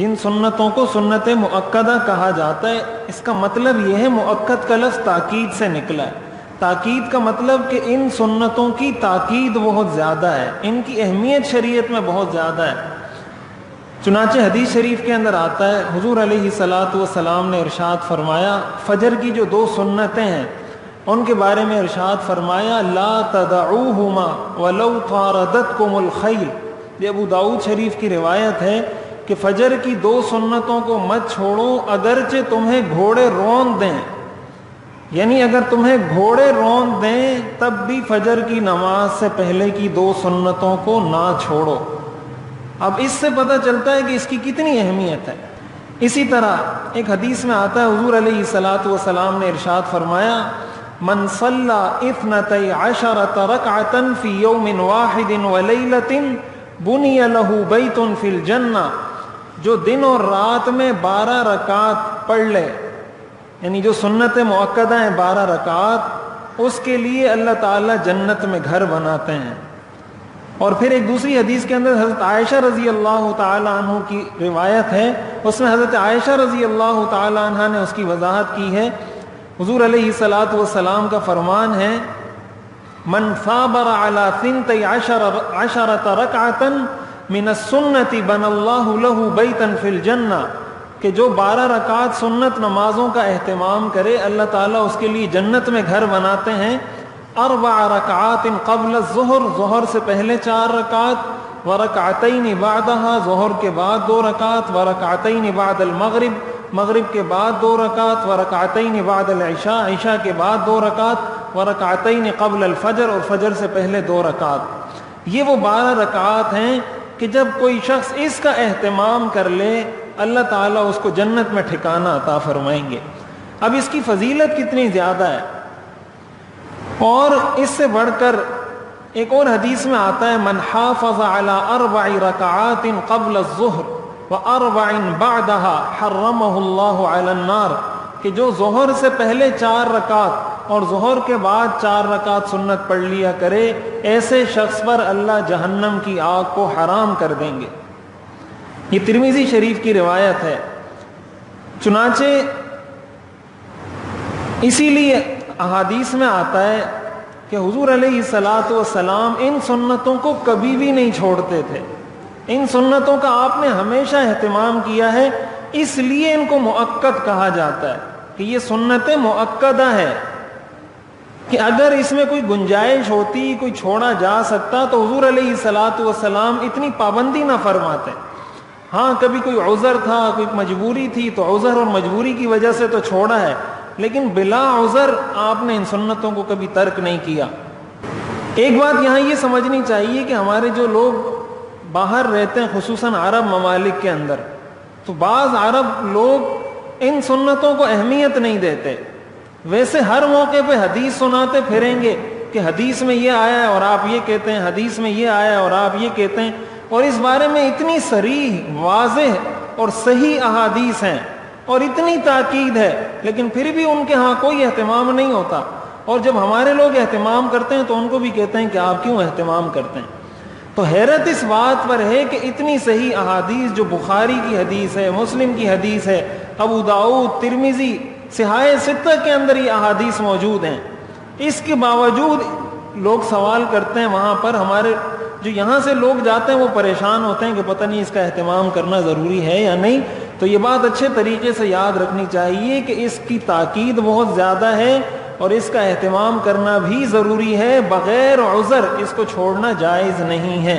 جن سنتوں کو سنت مؤکدہ کہا جاتا ہے، اس کا مطلب یہ ہے مؤکد کا لفظ تاکید سے نکلا ہے۔ تاکید کا مطلب کہ ان سنتوں کی تاکید بہت زیادہ ہے، ان کی اہمیت شریعت میں بہت زیادہ ہے۔ چنانچہ حدیث شریف کے اندر آتا ہے، حضور علیہ الصلاۃ والسلام نے ارشاد فرمایا، فجر کی جو 2 سنتیں ہیں ان کے بارے میں ارشاد فرمایا، لا تدعوہما ولو طاردتکم الخیل۔ یہ ابو داؤد شریف کی روایت ہے کہ فجر کی 2 سنتوں کو مت چھوڑو اگرچہ تمہیں گھوڑے روند دیں، یعنی اگر تمہیں گھوڑے روند دیں تب بھی فجر کی نماز سے پہلے کی 2 سنتوں کو نہ چھوڑو۔ اب اس سے پتہ چلتا ہے کہ اس کی کتنی اہمیت ہے۔ اسی طرح ایک حدیث میں آتا ہے، حضور علیہ الصلاۃ والسلام نے ارشاد فرمایا، من صلی 12 رکعۃ فی یوم واحد ولیلۃ بنی لہ بیت فی الجنہ، جو دن اور رات میں 12 رکعت پڑھ لے، یعنی جو سنت مؤکدہ ہیں 12 رکعات، اس کے لیے اللہ تعالیٰ جنت میں گھر بناتے ہیں۔ اور پھر ایک دوسری حدیث کے اندر حضرت عائشہ رضی اللہ تعالی عنہ کی روایت ہے، اس میں حضرت عائشہ رضی اللہ تعالی عنہ نے اس کی وضاحت کی ہے۔ حضور علیہ الصلاۃ والسلام کا فرمان ہے، من صابر علی 12 رکعۃ من السنۃ بنى اللہ لہ بیتا فی الجنہ، کہ جو 12 رکعت سنت نمازوں کا اہتمام کرے اللہ تعالیٰ اس کے لیے جنت میں گھر بناتے ہیں۔ 4 رکعات قبل الظہر، ظہر سے پہلے 4 رکعت، ورکعتین بعدہا، ظہر کے بعد 2 رکعت، ورکعتین بعد المغرب، مغرب کے بعد 2 رکعت، ورکعتین بعد العشاء، عشاء کے بعد 2 رکعت، ورکعتین قبل الفجر، اور فجر سے پہلے 2 رکعت۔ یہ وہ 12 رکعات ہیں کہ جب کوئی شخص اس کا اہتمام کر لے اللہ تعالیٰ اس کو جنت میں ٹھکانہ عطا فرمائیں گے۔ اب اس کی فضیلت کتنی زیادہ ہے، اور اس سے بڑھ کر ایک اور حدیث میں آتا ہے، من حافظ علی 4 رکعات قبل الظہر و4 بعدها حرمہ اللہ علی النار، کہ جو ظہر سے پہلے 4 رکعت اور ظہر کے بعد 4 رکعت سنت پڑھ لیا کرے، ایسے شخص پر اللہ جہنم کی آگ کو حرام کر دیں گے۔ یہ ترمذی شریف کی روایت ہے۔ چنانچہ اسی لیے احادیث میں آتا ہے کہ حضور علیہ الصلاۃ والسلام ان سنتوں کو کبھی بھی نہیں چھوڑتے تھے، ان سنتوں کا آپ نے ہمیشہ اہتمام کیا ہے، اس لیے ان کو مؤکد کہا جاتا ہے کہ یہ سنت مؤکدہ ہے، کہ اگر اس میں کوئی گنجائش ہوتی، کوئی چھوڑا جا سکتا تو حضور علیہ الصلاۃ والسلام اتنی پابندی نہ فرماتے۔ ہاں کبھی کوئی عذر تھا، کوئی مجبوری تھی تو عذر اور مجبوری کی وجہ سے تو چھوڑا ہے، لیکن بلا عذر آپ نے ان سنتوں کو کبھی ترک نہیں کیا۔ ایک بات یہاں یہ سمجھنی چاہیے کہ ہمارے جو لوگ باہر رہتے ہیں، خصوصاً عرب ممالک کے اندر، تو بعض عرب لوگ ان سنتوں کو اہمیت نہیں دیتے، ویسے ہر موقع پہ حدیث سناتے پھریں گے کہ حدیث میں یہ آیا ہے اور آپ یہ کہتے ہیں، حدیث میں یہ آیا ہے اور آپ یہ کہتے ہیں، اور اس بارے میں اتنی صریح، واضح اور صحیح احادیث ہیں اور اتنی تاکید ہے، لیکن پھر بھی ان کے ہاں کوئی اہتمام نہیں ہوتا، اور جب ہمارے لوگ اہتمام کرتے ہیں تو ان کو بھی کہتے ہیں کہ آپ کیوں اہتمام کرتے ہیں۔ تو حیرت اس بات پر ہے کہ اتنی صحیح احادیث جو بخاری کی حدیث ہے، مسلم کی حدیث ہے، ابو داؤد، ترمذی، صحاح ستہ کے اندر یہ احادیث موجود ہیں، اس کے باوجود لوگ سوال کرتے ہیں، وہاں پر ہمارے جو یہاں سے لوگ جاتے ہیں وہ پریشان ہوتے ہیں کہ پتہ نہیں اس کا اہتمام کرنا ضروری ہے یا نہیں۔ تو یہ بات اچھے طریقے سے یاد رکھنی چاہیے کہ اس کی تاکید بہت زیادہ ہے اور اس کا اہتمام کرنا بھی ضروری ہے، بغیر عذر اس کو چھوڑنا جائز نہیں ہے۔